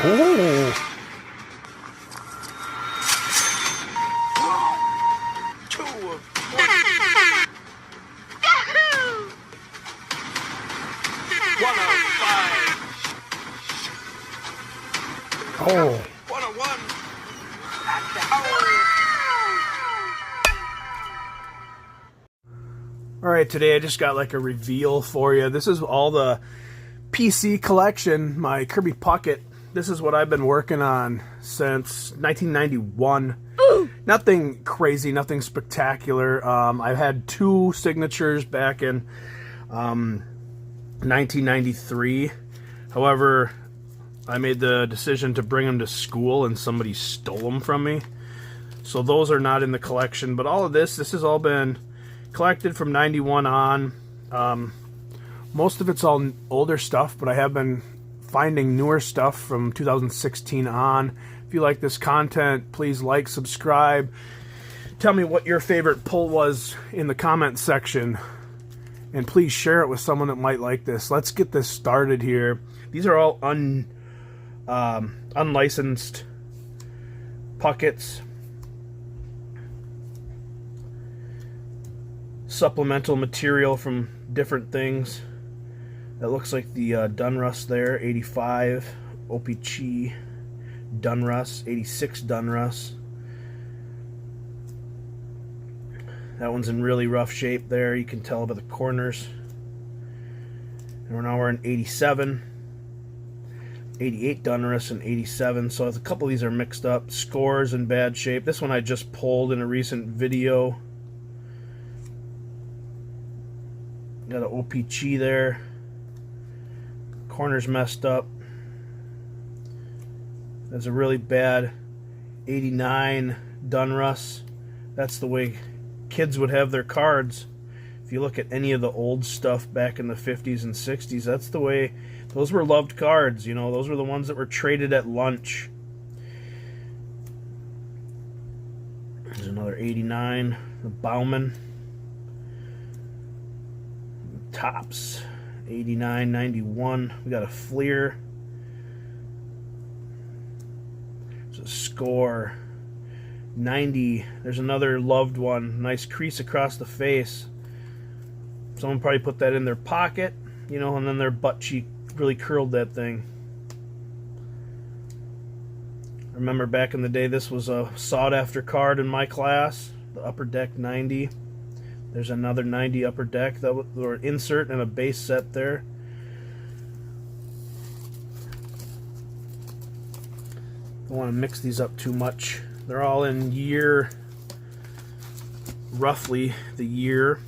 Oh. Oh. 101. Alright, today I just got like a reveal for you. This is all the PC collection, my Kirby Puckett. This is what I've been working on since 1991. Ooh. Nothing crazy, nothing spectacular. I've had 2 signatures back in 1993. However, I made the decision to bring them to school and somebody stole them from me. So those are not in the collection, but all of this has all been collected from 91 on. Most of it's all older stuff, but I have been finding newer stuff from 2016 on. If you like this content, please like, subscribe. Tell me what your favorite pull was in the comment section, and please share it with someone that might like this. Let's get this started here. These are all unlicensed Puckets. Supplemental material from different things. That looks like the Dunruss there, 85 OPC Dunruss, 86 Dunruss. That one's in really rough shape there, you can tell by the corners. And now we're in 87, 88 Dunruss, and 87. So a couple of these are mixed up. Scores in bad shape. This one I just pulled in a recent video. Got an OPC there. Corners messed up. That's a really bad 89 Dunruss. That's the way kids would have their cards. If you look at any of the old stuff back in the 50s and 60s, that's the way. Those were loved cards, you know. Those were the ones that were traded at lunch. There's another 89, the Bauman. Tops, 89, 91. We got a Fleer. There's a Score, 90. There's another loved one. Nice crease across the face. Someone probably put that in their pocket, you know, and then their butt cheek really curled that thing. I remember back in the day, this was a sought-after card in my class, the Upper Deck 90. There's another 90 Upper Deck, that or insert and a base set there. Don't want to mix these up too much. They're all in year, roughly the year.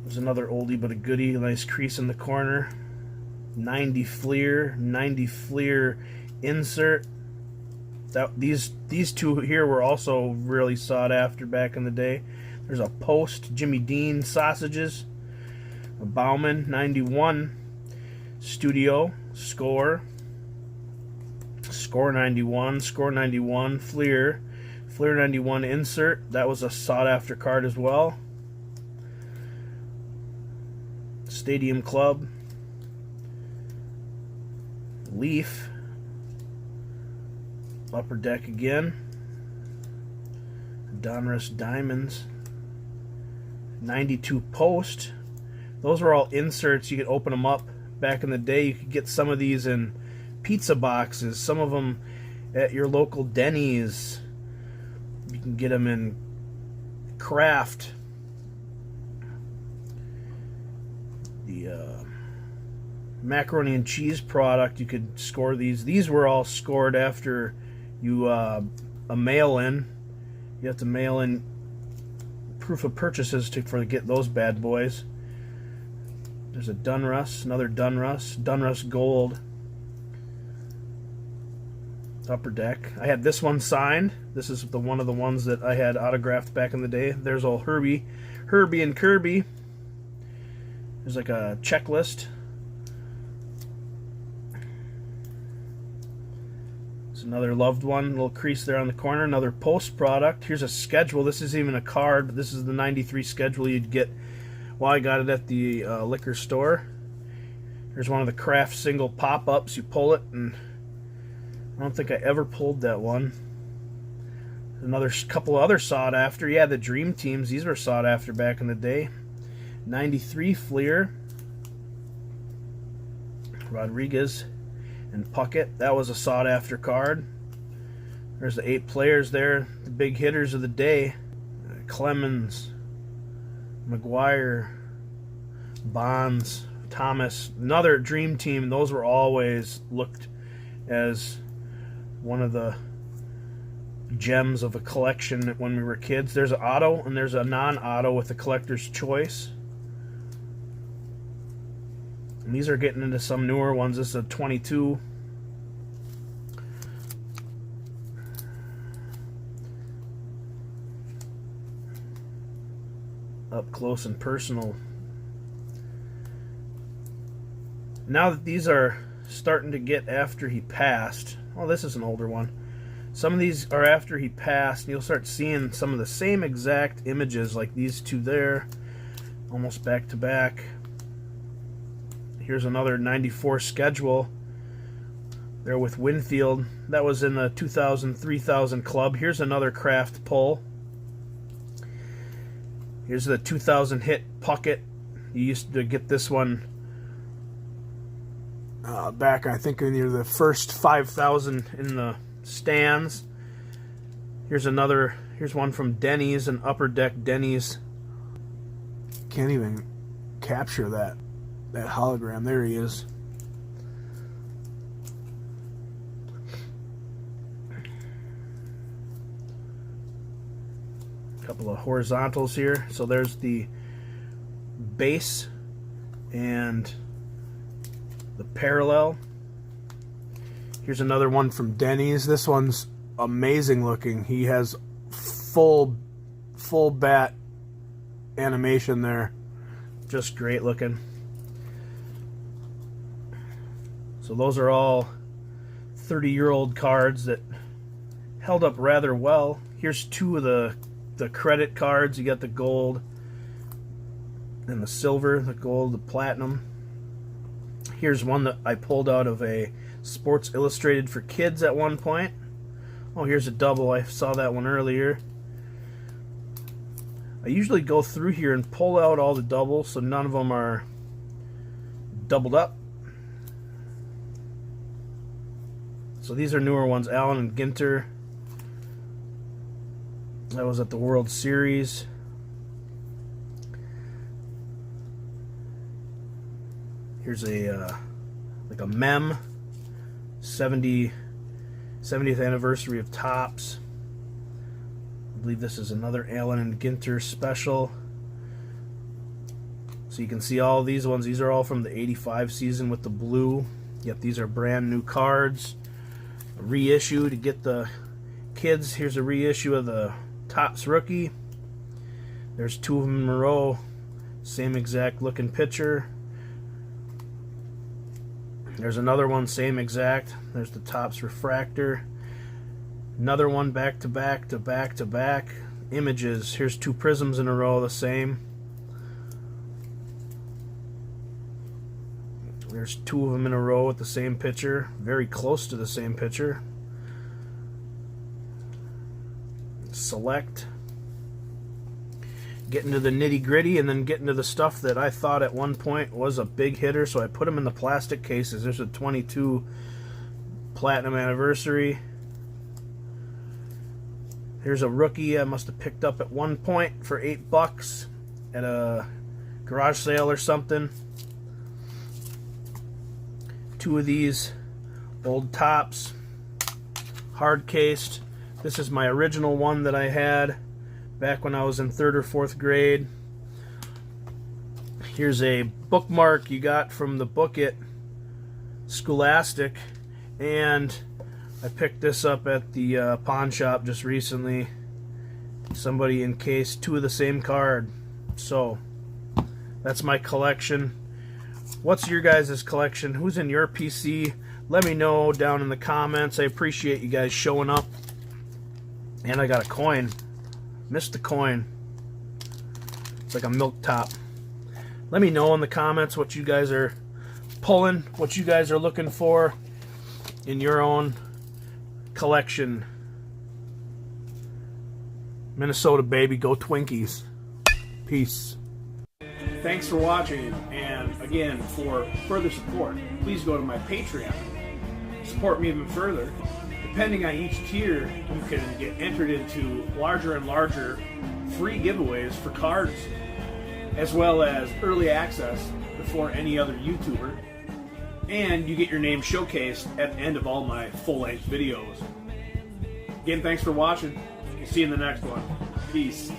There's another oldie but a goodie, a nice crease in the corner. 90 Fleer, 90 Fleer insert. These 2 here were also really sought after back in the day. There's a Post Jimmy Dean sausages, a Bauman 91 Studio Score, Score 91, Score 91 Fleer, Fleer 91 insert. That was a sought after card as well. Stadium Club, Leaf. Upper Deck again. Donruss Diamonds. 92 Post. Those were all inserts. You could open them up. Back in the day, you could get some of these in pizza boxes. Some of them at your local Denny's. You can get them in Kraft. The macaroni and cheese product, you could score these. These were all scored after you a mail-in. You have to mail in proof of purchases to get those bad boys. There's a Dunruss, another Dunruss, Dunruss Gold. Upper Deck. I had this one signed. This is one of the ones that I had autographed back in the day. There's old Herbie and Kirby. There's like a checklist. Another loved one, little crease there on the corner. Another Post product. Here's a schedule. This isn't even a card, but this is the 93 schedule you'd get. Well, I got it at the liquor store. Here's one of the craft single pop-ups. You pull it, and I don't think I ever pulled that one. Another couple other sought after. Yeah, the Dream Teams. These were sought after back in the day. 93 Fleer. Rodriguez and Puckett. That was a sought after card. There's the 8 players there. The big hitters of the day. Clemens, McGuire, Bonds, Thomas. Another Dream Team. Those were always looked as one of the gems of a collection when we were kids. There's an auto and there's a non-auto with a collector's choice. And these are getting into some newer ones. This is a 22. Up close and personal. Now that these are starting to get after he passed. Oh, this is an older one. Some of these are after he passed, and you'll start seeing some of the same exact images, like these two there, almost back to back. Here's another 94 schedule there with Winfield. That was in the 2000-3000 club. Here's another craft pull. Here's the 2000 hit Puckett. You used to get this one back, I think, near the first 5,000 in the stands. Here's another. Here's one from Denny's, an Upper Deck Denny's. Can't even capture that hologram. There he is. A couple of horizontals here. So there's the base and the parallel. Here's another one from Denny's. This one's amazing looking. He has full bat animation there. Just great looking. So those are all 30-year-old cards that held up rather well. Here's two of the credit cards. You got the gold and the silver, the gold, the platinum. Here's one that I pulled out of a Sports Illustrated for Kids at one point. Oh, here's a double. I saw that one earlier. I usually go through here and pull out all the doubles so none of them are doubled up. So these are newer ones. Allen and Ginter. That was at the World Series. Here's a like a mem 70th anniversary of Topps. I believe this is another Allen and Ginter special. So you can see all these ones. These are all from the 85 season with the blue. Yet these are brand new cards. A reissue to get the kids. Here's a reissue of the Topps rookie. There's two of them in a row. Same exact looking picture. There's another one, same exact. There's the Topps refractor. Another one back to back to back to back. Images. Here's two prisms in a row, the same. There's two of them in a row with the same picture. Very close to the same picture. Select. Get into the nitty gritty and then get into the stuff that I thought at one point was a big hitter, so I put them in the plastic cases. There's a 22 Platinum Anniversary. Here's a rookie I must have picked up at one point for $8 at a garage sale or something. Two of these old Topps, hard cased. This is my original one that I had back when I was in 3rd or 4th grade. Here's a bookmark you got from the book at Scholastic, and I picked this up at the pawn shop just recently. Somebody encased two of the same card. So that's my collection. What's your guys' collection? Who's in your PC? Let me know down in the comments. I appreciate you guys showing up. And I got a coin. Missed the coin. It's like a milk top. Let me know in the comments what you guys are pulling what you guys are looking for in your own collection. Minnesota, baby, go Twinkies. Peace. Thanks for watching, and again, for further support, please go to my Patreon. Support me even further. Depending on each tier, you can get entered into larger and larger free giveaways for cards, as well as early access before any other YouTuber, and you get your name showcased at the end of all my full-length videos. Again, thanks for watching. See you in the next one. Peace.